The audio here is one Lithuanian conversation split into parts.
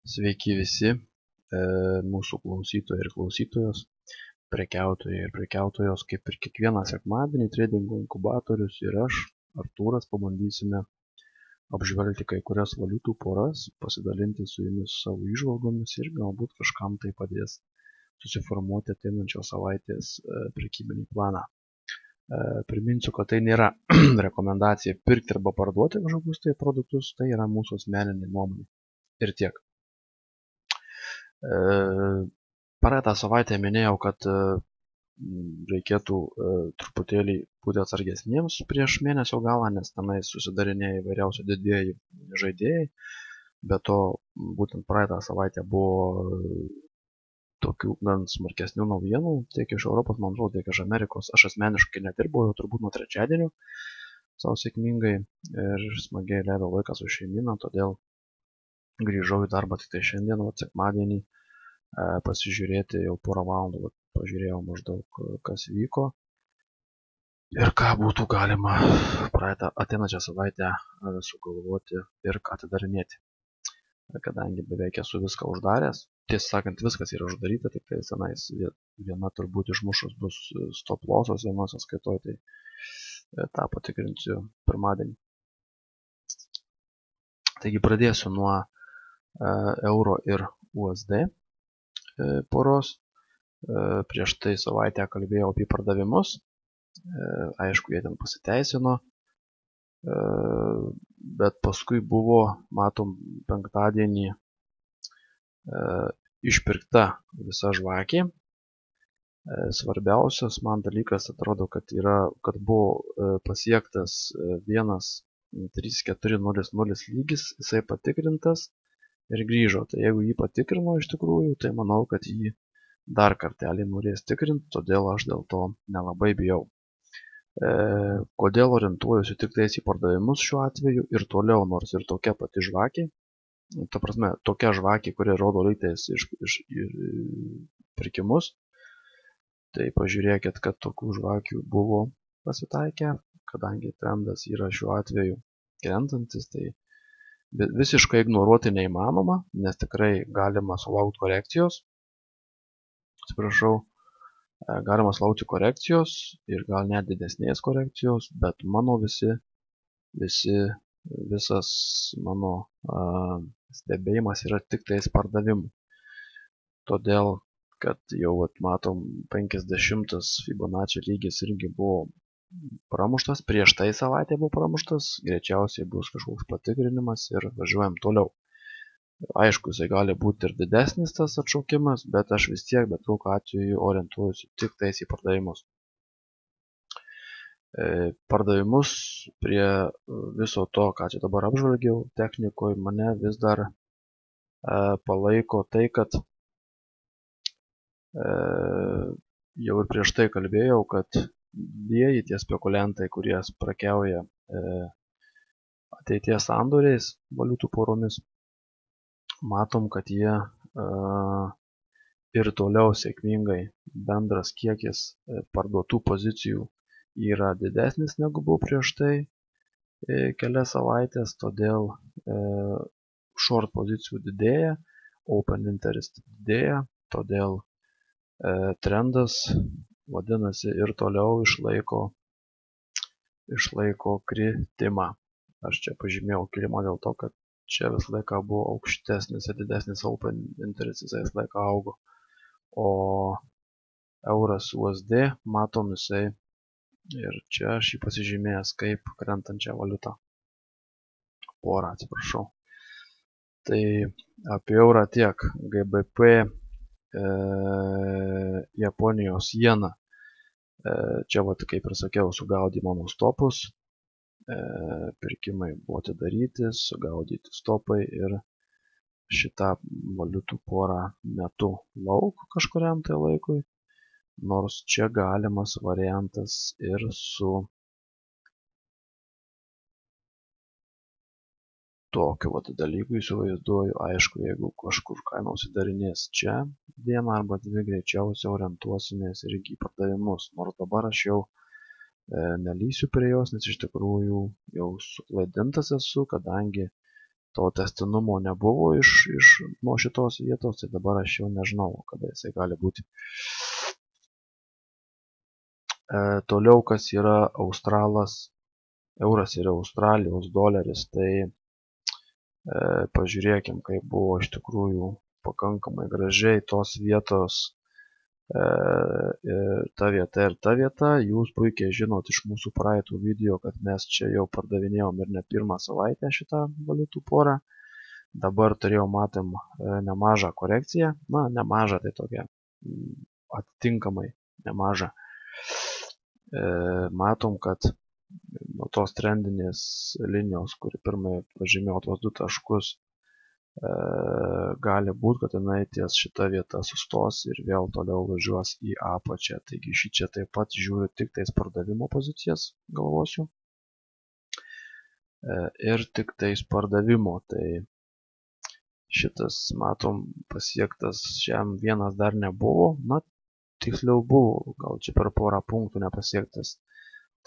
Sveiki visi mūsų klausytojai ir klausytojos, prekiautojai ir prekiautojos, kaip ir kiekvieną sekmadienį Trading Inkubatorius ir aš, Artūras, pabandysime apžvelgti kai kurias valiutų poras, pasidalinti su jumis savo įžvalgomis ir galbūt kažkam tai padės susiformuoti ateinančios savaitės prekybinį planą. Priminsiu, kad tai nėra rekomendacija pirkti arba parduoti kažkokius tai produktus, tai yra mūsų asmeninė nuomonė. Ir tiek. Praeitą savaitę minėjau, kad reikėtų truputėlį būti atsargesniems prieš mėnesio galą, nes tenai susidarinėja įvairiausi didieji žaidėjai. Be to, būtent praeitą savaitę buvo tokių gan smarkesnių naujienų, tiek iš Europos, man atrodo, tiek iš Amerikos. Aš asmeniškai nedirbau jau turbūt nuo trečiadienio savo sėkmingai ir smagiai leidau laiką su šeimyna, todėl grįžau į darbą tik tai šiandien, sekmadienį, pasižiūrėti jau porą valandų, pažiūrėjau maždaug kas vyko ir ką būtų galima praeitą ateinančią savaitę sugalvoti ir ką atidarinėti. Kadangi beveik esu viską uždaręs, tiesą sakant, viskas yra uždaryta, tik tai senais viena turbūt išmušus bus stop losas vienos sąskaitoj, tai tą patikrinsiu pirmadienį. Taigi pradėsiu nuo euro ir USD poros. Prieš tai savaitę kalbėjau apie pardavimus, aišku, jie ten pasiteisino, bet paskui buvo, matom, penktadienį išpirkta visa žvakė. Svarbiausias man dalykas atrodo, kad buvo pasiektas 1.3400 lygis, jisai patikrintas ir grįžo. Tai jeigu jį patikrino iš tikrųjų, tai manau, kad jį dar kartelį norės tikrinti, todėl aš dėl to nelabai bijau. Kodėl orientuojuosi tik tais į pardavimus šiuo atveju ir toliau, nors ir tokia pati žvakė, ta prasme, tokia žvakė, kuri rodo lygtais iš pirkimus, tai pažiūrėkit, kad tokių žvakių buvo pasitaikę, kadangi trendas yra šiuo atveju krentantis, tai visiškai ignoruoti neįmanoma, nes tikrai galima sulaukti korekcijos. Atsiprašau, galima sulaukti korekcijos ir gal net didesnės korekcijos, bet mano visas mano stebėjimas yra tik tais pardavimų. Todėl, kad jau matom 50 Fibonacci lygis irgi buvo pramuštas, prieš tai savaitę buvo pramuštas, greičiausiai bus kažkoks patikrinimas ir važiuojam toliau. Aišku, jisai gali būti ir didesnis tas atšaukimas, bet aš vis tiek bet kokiu atveju orientuojuosi tik tais į pardavimus. Pardavimus prie viso to, ką čia dabar apžvalgiau technikoje, mane vis dar palaiko tai, kad jau ir prieš tai kalbėjau, kad didieji tie spekuliantai, kurie prekiauja ateities sandoriais valiutų poromis, matom, kad jie ir toliau sėkmingai bendras kiekis parduotų pozicijų yra didesnis negu buvo prieš tai kelias savaitės, todėl short pozicijų didėja, open interest didėja, todėl trendas, vadinasi, ir toliau išlaiko kritimą. Aš čia pažymėjau kilimą dėl to, kad čia visą laiką buvo aukštesnis ir didesnis open interest, jisai visą laiką augo. O euras USD, matom, jisai ir čia aš jį pasižymėjęs kaip krentančią valiutą. Porą, atsiprašau. Tai apie eurą tiek. GBP, Japonijos jena. Čia, kaip ir sakiau, sugaudė mano stopus. Pirkimai buvo atidaryti, sugaudyti stopai ir šitą valiutų porą metu lauk kažkuriam tai laikui, nors čia galimas variantas ir su tokiu dalyku įsivaizduoju. Aišku, jeigu kažkur kaina užsidarinės čia dieną arba dvi, greičiausiai orientuosimės irgi į pardavimus, nors dabar aš jau nelysiu prie jos, nes iš tikrųjų jau suklaidintas esu, kadangi to tęstinumo nebuvo nuo šitos vietos, tai dabar aš jau nežinau, kada jisai gali būti. Toliau, kas yra Australas, euras ir Australijos doleris, tai pažiūrėkim, kaip buvo iš tikrųjų pakankamai gražiai tos vietos, ta vieta ir ta vieta. Jūs puikiai žinot iš mūsų praeitų video, kad mes čia jau pardavinėjom ir ne pirmą savaitę šitą valiutų porą. Dabar matėm nemažą korekciją, na nemažą, tai tokia atitinkamai nemažą. Matom, kad nuo tos trendinės linijos, kuri pirmai pažymėjo tuos 2 taškus, gali būti, kad jinai ties šita vieta sustos ir vėl toliau važiuos į apačią. Taigi šį čia taip pat žiūriu tik tais pardavimo pozicijas, galvosiu. Ir tik tais pardavimo. Tai šitas, matom, pasiektas šiam vienas dar nebuvo. Na, tiksliau buvo, gal čia per porą punktų nepasiektas.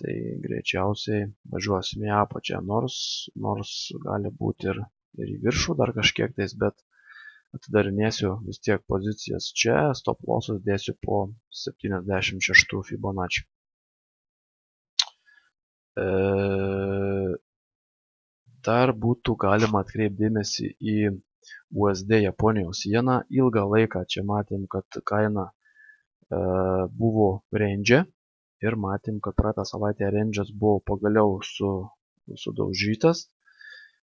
Tai greičiausiai važiuosim į apačią, nors gali būti ir į viršų dar kažkiek tais, bet atidarinėsiu vis tiek pozicijas čia, stop lossus dėsiu po 76 Fibonacci. Dar būtų galima atkreipdėmėsi į USD Japonijos jeną. Ilgą laiką čia matėm, kad kaina buvo range ir matėm, kad praeitą savaitę range'as buvo pagaliau sudaužytas.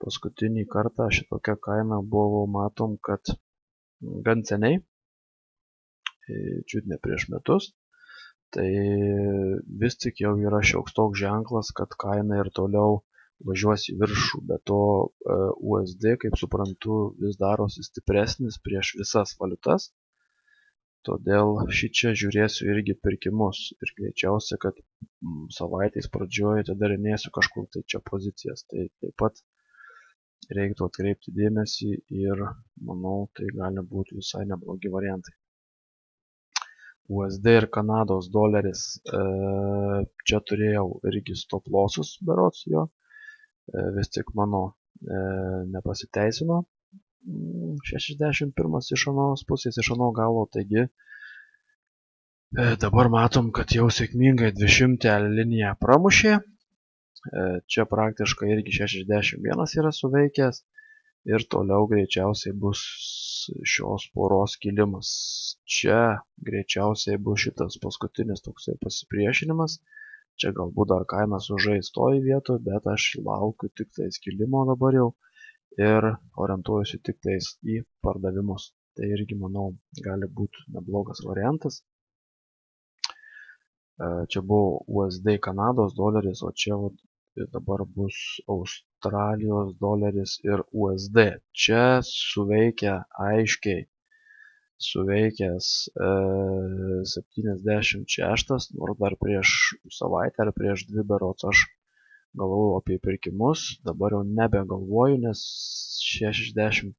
Paskutinį kartą šitokia kaina buvo, matom, kad gan seniai, čiut ne prieš metus. Tai vis tik jau yra šioks toks ženklas, kad kaina ir toliau važiuos į viršų. Be to USD, kaip suprantu, vis darosi stipresnis prieš visas valiutas. Todėl šičia žiūrėsiu irgi pirkimus. Ir greičiausia, kad savaitės pradžioje atidarinėsiu kažkur tai čia pozicijas. Tai taip pat reiktų atkreipti dėmesį ir manau, tai gali būti visai neblogi variantai. USD ir Kanados doleris, čia turėjau irgi stop lossus berods jo, vis tik mano nepasiteisino. 61 iš anos pusės, iš ano galo, taigi dabar matom, kad jau sėkmingai 200 liniją pramušė. Čia praktiškai irgi 61 yra suveikęs ir toliau greičiausiai bus šios poros kilimas. Čia greičiausiai bus šitas paskutinis toksai pasipriešinimas. Čia galbūt dar kaina sužais toj vietoj, bet aš laukiu tik tais kilimo dabar jau ir orientuojuosi tik tais į pardavimus. Tai irgi, manau, gali būti neblogas variantas. Čia buvo USD Kanados doleris, o čia dabar bus Australijos doleris ir USD. Čia suveikia aiškiai, suveikęs 76, nors dar prieš savaitę ar prieš 2 berods aš galvojau apie pirkimus, dabar jau nebegalvoju, nes 61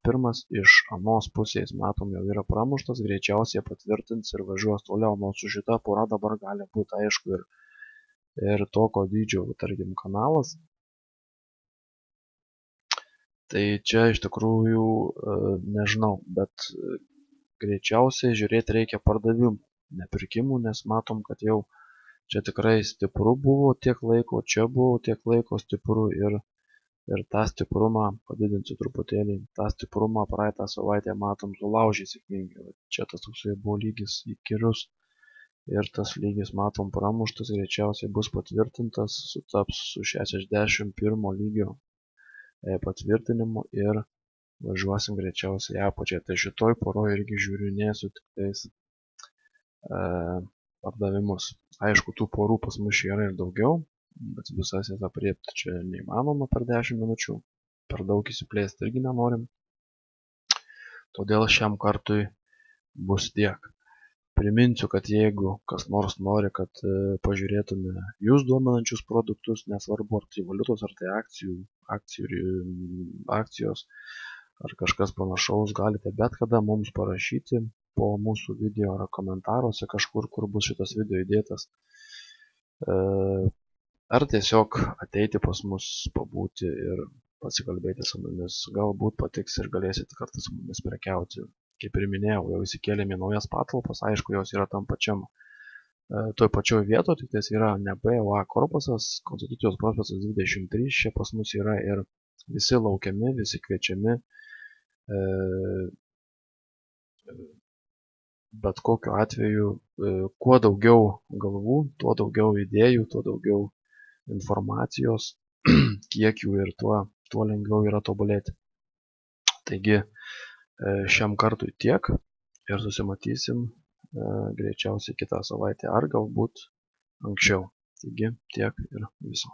iš anos pusės, matom, jau yra pramuštas, greičiausiai patvirtins ir važiuos toliau, nors su šita pora dabar gali būti aišku ir tokio dydžio, tarkim, kanalas. Tai čia iš tikrųjų nežinau, bet greičiausiai žiūrėti reikia pardavimų, nepirkimų, nes matom, kad jau čia tikrai stipru buvo tiek laiko, čia buvo tiek laiko stipru ir tą stiprumą, padidinsiu truputėlį, tą stiprumą praeitą savaitę matom sulaužė sėkmingai. Čia tas toksai buvo lygis įkyrus ir tas lygis matom pramuštas, greičiausiai bus patvirtintas, sutaps su 61 lygio patvirtinimu ir važiuosim greičiausiai apačiai. Tai šitoj poroj irgi žiūrinėsiu tik tais pardavimus. Aišku, tų porų pas mus yra ir daugiau, bet visas jas apriepti čia neįmanoma per 10 minučių. Per daug įsiplėsti irgi nenorim. Todėl šiam kartui bus tiek. Priminsiu, kad jeigu kas nors nori, kad pažiūrėtume jūs duomenančius produktus, nesvarbu ar tai valiutos, ar tai akcijos, ar kažkas panašaus, galite bet kada mums parašyti po mūsų video ar komentaruose kažkur, kur bus šitas video įdėtas. Ar tiesiog ateiti pas mus, pabūti ir pasikalbėti su mumis. Galbūt patiks ir galėsite kartu su mumis prekiauti. Kaip ir minėjau, jau įsikėlėme į naujas patalpas, aišku, jos yra tam pačiam toj pačioj vietoje, tik tais yra ne B, o A korpusas, Konstitucijos prospektas 23, čia pas mus yra ir visi laukiami, visi kviečiami, bet kokiu atveju, kuo daugiau galvų, tuo daugiau idėjų, tuo daugiau informacijos, kiek jų ir tuo lengviau yra tobulėti. Taigi, šiam kartui tiek ir susimatysim greičiausiai kitą savaitę ar galbūt anksčiau. Taigi tiek ir viso.